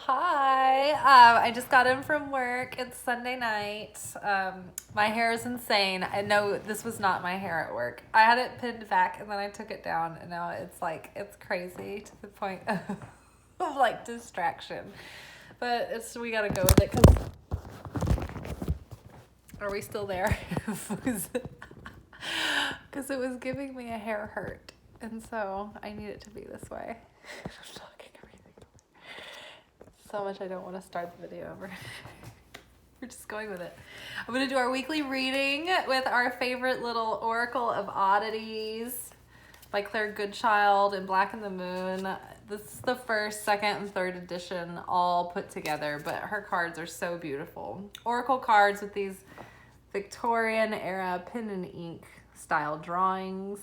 Hi. I just got in from work. It's Sunday night. My hair is insane. I know this was not my hair at work. I had it pinned back and then I took it down and now it's crazy to the point of like distraction. But we gotta go with it because are we still there? Because it was giving me a hair hurt. And so I need it to be this way. I'm talking everything over. So much I don't want to start the video over. We're just going with it. I'm going to do our weekly reading with our favorite little Oracle of Oddities by Claire Goodchild and Black and the Moon. This is the first, second, and third edition all put together, but her cards are so beautiful. Oracle cards with these Victorian era pen and ink style drawings.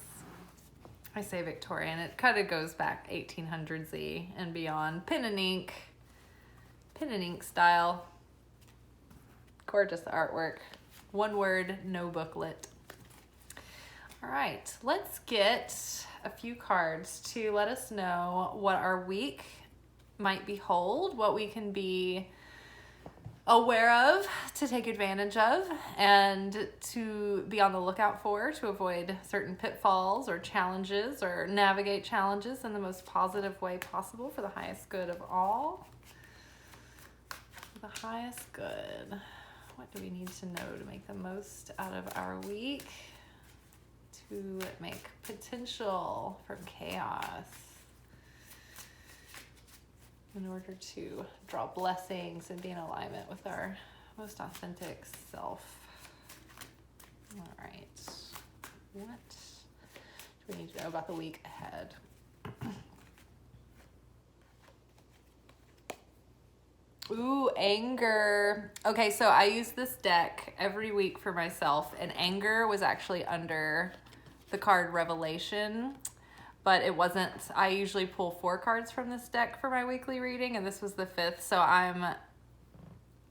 I say Victorian, it kind of goes back 1800s-y and beyond. Pen and ink style. Gorgeous artwork. One word, no booklet. All right, let's get a few cards to let us know what our week might behold, what we can be aware of to take advantage of and to be on the lookout for to avoid certain pitfalls or challenges or navigate challenges in the most positive way possible for the highest good of all. For the highest good. What do we need to know to make the most out of our week? To make potential from chaos. In order to draw blessings and be in alignment with our most authentic self. All right. What do we need to know about the week ahead? Ooh, anger. Okay, so I use this deck every week for myself, and anger was actually under the card Revelation. But it wasn't. I usually pull 4 cards from this deck for my weekly reading, and this was the 5th. So I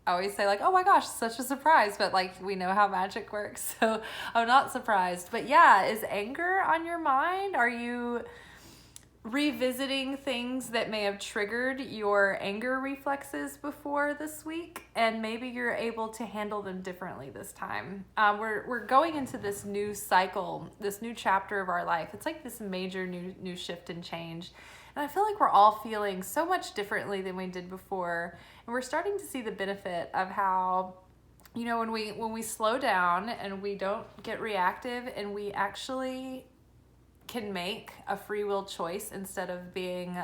always say like, oh my gosh, such a surprise. But like, we know how magic works, so I'm not surprised. But yeah, is anger on your mind? Are you revisiting things that may have triggered your anger reflexes before this week, and maybe you're able to handle them differently this time? We're going into this new cycle, this new chapter of our life. It's like this major new shift and change, and I feel like we're all feeling so much differently than we did before, and we're starting to see the benefit of how, you know, when we slow down and we don't get reactive and we actually can make a free will choice instead of being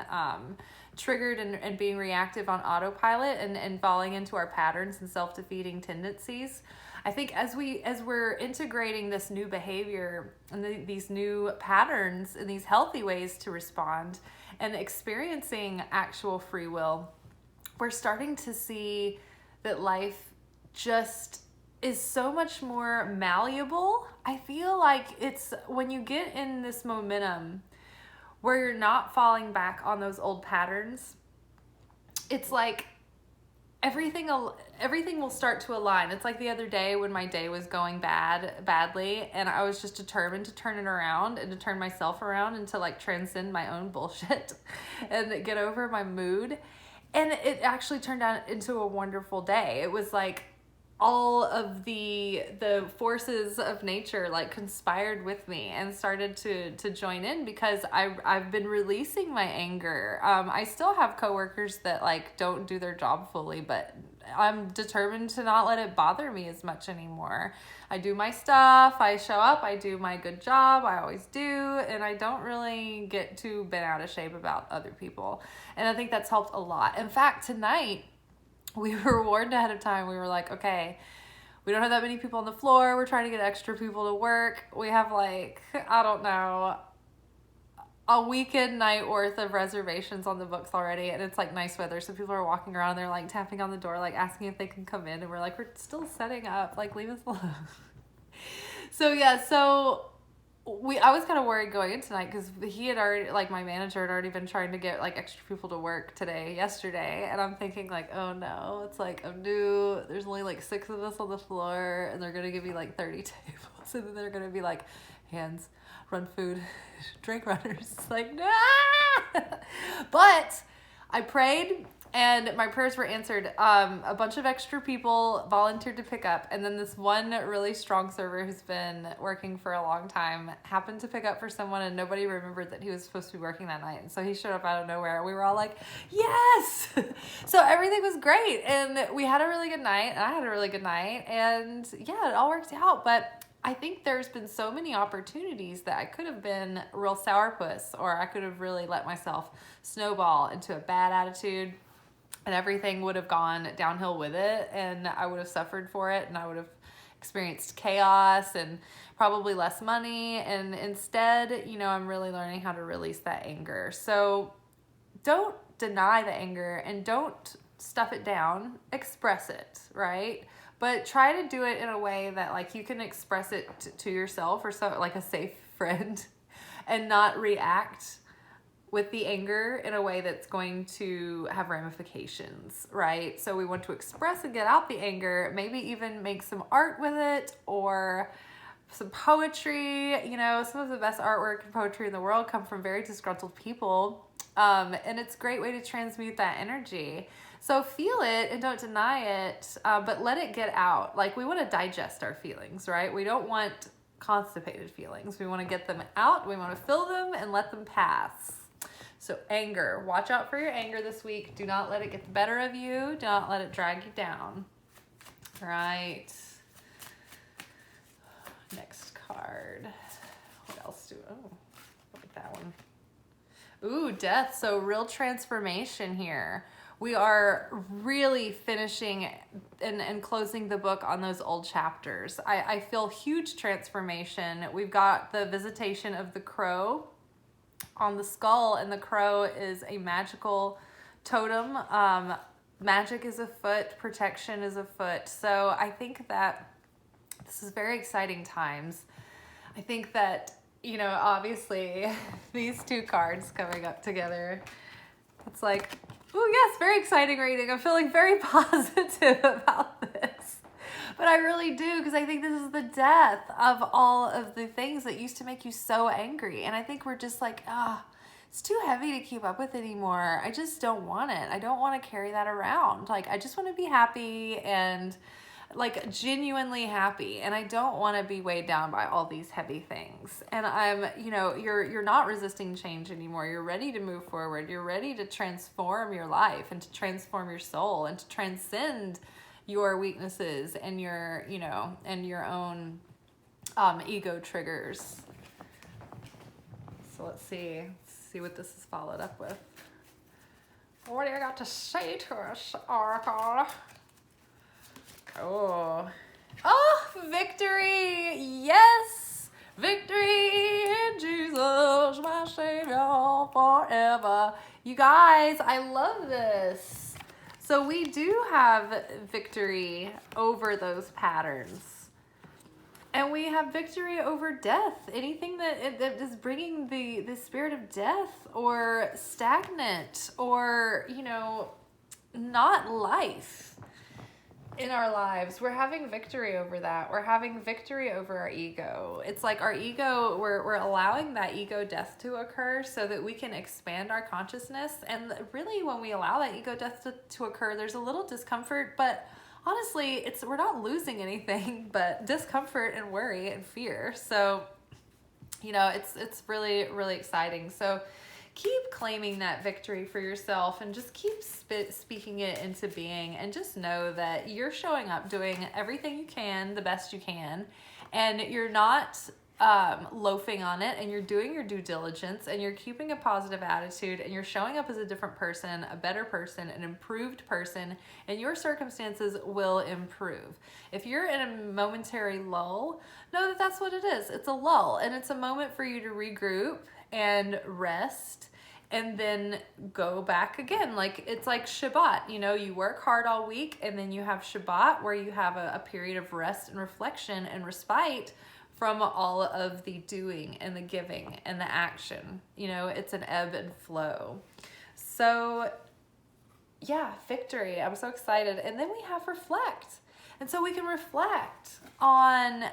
triggered and being reactive on autopilot and falling into our patterns and self-defeating tendencies. I think as we're integrating this new behavior and these new patterns and these healthy ways to respond and experiencing actual free will, we're starting to see that life just is so much more malleable. I feel like it's when you get in this momentum where you're not falling back on those old patterns, it's like everything will start to align. It's like the other day when my day was going badly, and I was just determined to turn it around and to turn myself around and to like transcend my own bullshit and get over my mood. And it actually turned out into a wonderful day. It was like all of the forces of nature like conspired with me and started to join in because I've been releasing my anger. I still have coworkers that like don't do their job fully, but I'm determined to not let it bother me as much anymore. I do my stuff, I show up, I do my good job, I always do, and I don't really get too bent out of shape about other people. And I think that's helped a lot. In fact, tonight, we were warned ahead of time. We were like, okay, we don't have that many people on the floor. We're trying to get extra people to work. We have like, I don't know, a weekend night worth of reservations on the books already. And it's like nice weather. So people are walking around. They're like tapping on the door, like asking if they can come in. And we're like, we're still setting up. Like, leave us alone. So yeah, I was kind of worried going in tonight because he had already, like my manager had already been trying to get like extra people to work yesterday. And I'm thinking like, oh no, it's like I'm new. There's only like 6 of us on the floor and they're going to give me like 30 tables. And then they're going to be like, hands, run food, drink runners. It's like, nah. But I prayed And my prayers were answered. A bunch of extra people volunteered to pick up. And then this one really strong server who's been working for a long time happened to pick up for someone, and nobody remembered that he was supposed to be working that night. And so he showed up out of nowhere. We were all like, yes! So everything was great. And we had a really good night. And I had a really good night. And yeah, it all worked out. But I think there's been so many opportunities that I could have been a real sourpuss, or I could have really let myself snowball into a bad attitude. And everything would have gone downhill with it, and I would have suffered for it, and I would have experienced chaos and probably less money. And instead, you know, I'm really learning how to release that anger. So don't deny the anger and don't stuff it down. Express it, right? But try to do it in a way that, like, you can express it to yourself, or so, like a safe friend, and not react with the anger in a way that's going to have ramifications, right? So we want to express and get out the anger, maybe even make some art with it, or some poetry. You know, some of the best artwork and poetry in the world come from very disgruntled people. And it's a great way to transmute that energy. So feel it and don't deny it, but let it get out. Like, we want to digest our feelings, right? We don't want constipated feelings. We want to get them out. We want to feel them and let them pass. So anger, watch out for your anger this week. Do not let it get the better of you. Do not let it drag you down. All right. Next card. What else look at that one. Ooh, death. So real transformation here. We are really finishing and closing the book on those old chapters. I feel huge transformation. We've got the visitation of the crow on the skull, and the crow is a magical totem. Magic is afoot, protection is afoot. So I think that this is very exciting times. I think that, you know, obviously these two cards coming up together, it's like, oh yes, very exciting reading. I'm feeling very positive about this. But I really do, because I think this is the death of all of the things that used to make you so angry. And I think we're just like, it's too heavy to keep up with anymore. I just don't want it. I don't want to carry that around. Like, I just want to be happy, and like genuinely happy. And I don't want to be weighed down by all these heavy things. And I'm, you know, you're not resisting change anymore. You're ready to move forward. You're ready to transform your life and to transform your soul and to transcend your weaknesses and your, you know, and your own ego triggers. So let's see what this is followed up with. What do you got to say to us, Oracle? Oh, victory! Yes, victory in Jesus, my Savior, forever. You guys, I love this. So we do have victory over those patterns. And we have victory over death. Anything that is bringing the spirit of death or stagnant or, you know, not life in our lives, we're having victory over that. We're having victory over our ego. It's like our ego, we're allowing that ego death to occur so that we can expand our consciousness. And really, when we allow that ego death to occur, there's a little discomfort, but honestly, we're not losing anything but discomfort and worry and fear. So, you know, it's really, really exciting. So keep claiming that victory for yourself and just keep speaking it into being, and just know that you're showing up doing everything you can, the best you can, and you're not loafing on it, and you're doing your due diligence, and you're keeping a positive attitude, and you're showing up as a different person, a better person, an improved person, and your circumstances will improve. If you're in a momentary lull, know that that's what it is. It's a lull, and it's a moment for you to regroup and rest, and then go back again. Like, it's like Shabbat, you know, you work hard all week, and then you have Shabbat where you have a period of rest and reflection and respite from all of the doing and the giving and the action. You know, it's an ebb and flow. So yeah, victory. I'm so excited. And then we have reflect. And so we can reflect on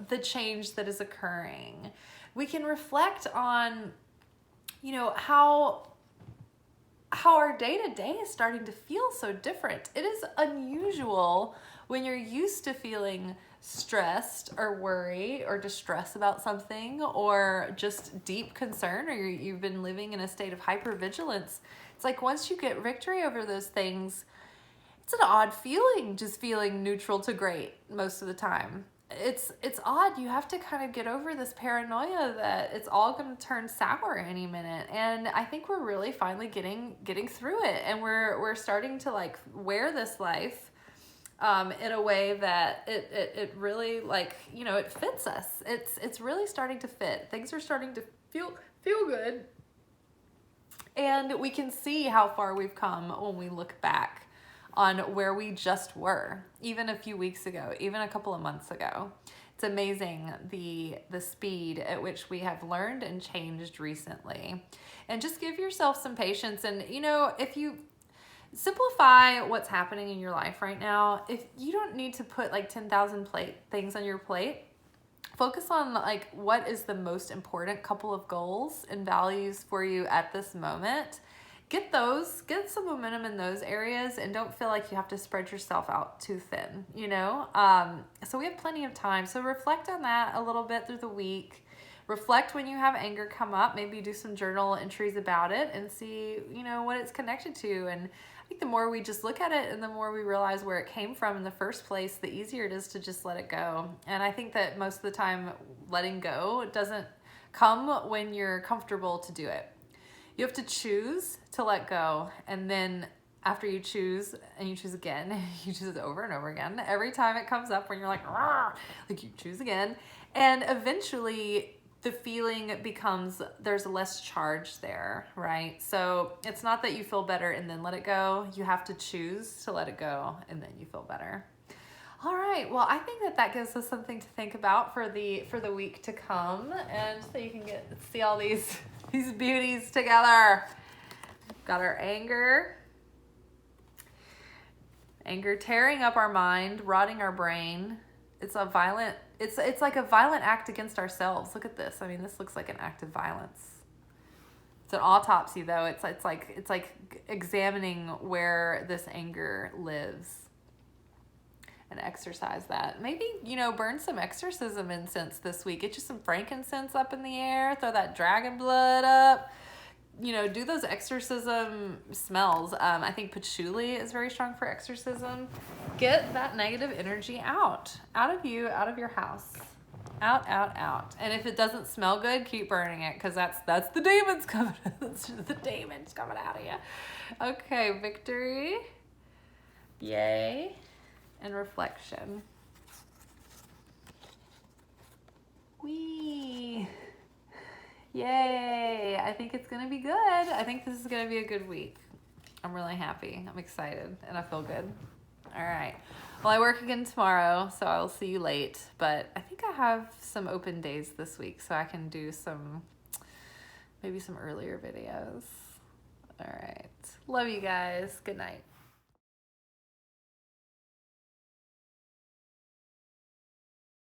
the change that is occurring. We can reflect on, you know, how how our day-to-day is starting to feel so different. It is unusual when you're used to feeling stressed or worry or distress about something or just deep concern, or you've been living in a state of hypervigilance. It's like once you get victory over those things, it's an odd feeling, just feeling neutral to great most of the time. It's odd. You have to kind of get over this paranoia that it's all going to turn sour any minute. And I think we're really finally getting through it, and we're starting to like wear this life in a way that it really, like, you know, it fits us. It's really starting to fit. Things are starting to feel good. And we can see how far we've come when we look back on where we just were, even a few weeks ago, even a couple of months ago. It's amazing the speed at which we have learned and changed recently. And just give yourself some patience. And, you know, if you simplify what's happening in your life right now, if you don't need to put like 10,000 things on your plate, focus on like what is the most important couple of goals and values for you at this moment. Get some momentum in those areas, and don't feel like you have to spread yourself out too thin, you know? So we have plenty of time. So reflect on that a little bit through the week. Reflect when you have anger come up. Maybe do some journal entries about it and see, you know, what it's connected to. And I think the more we just look at it and the more we realize where it came from in the first place, the easier it is to just let it go. And I think that most of the time letting go doesn't come when you're comfortable to do it. You have to choose to let go, and then after you choose, and you choose again, you choose it over and over again. Every time it comes up when you're like you choose again, and eventually the feeling becomes, there's less charge there, right? So it's not that you feel better and then let it go. You have to choose to let it go, and then you feel better. All right, well, I think that gives us something to think about for the week to come, and so you can see all these beauties together. Got our anger tearing up our mind, rotting our brain. It's like a violent act against ourselves. Look at this. I mean, this looks like an act of violence. It's an autopsy, though. It's like examining where this anger lives. And exercise that. Maybe, you know, burn some exorcism incense this week. Get you some frankincense up in the air. Throw that dragon blood up. You know, do those exorcism smells. I think patchouli is very strong for exorcism. Get that negative energy out of you, out of your house. Out. And if it doesn't smell good, keep burning it, because that's the demons coming. That's the demons coming out of you. Okay, victory. Yay. And reflection. Whee! Yay! I think it's gonna be good. I think this is gonna be a good week. I'm really happy. I'm excited, and I feel good. All right. Well, I work again tomorrow, so I'll see you late. But I think I have some open days this week, so I can do maybe some earlier videos. All right. Love you guys. Good night.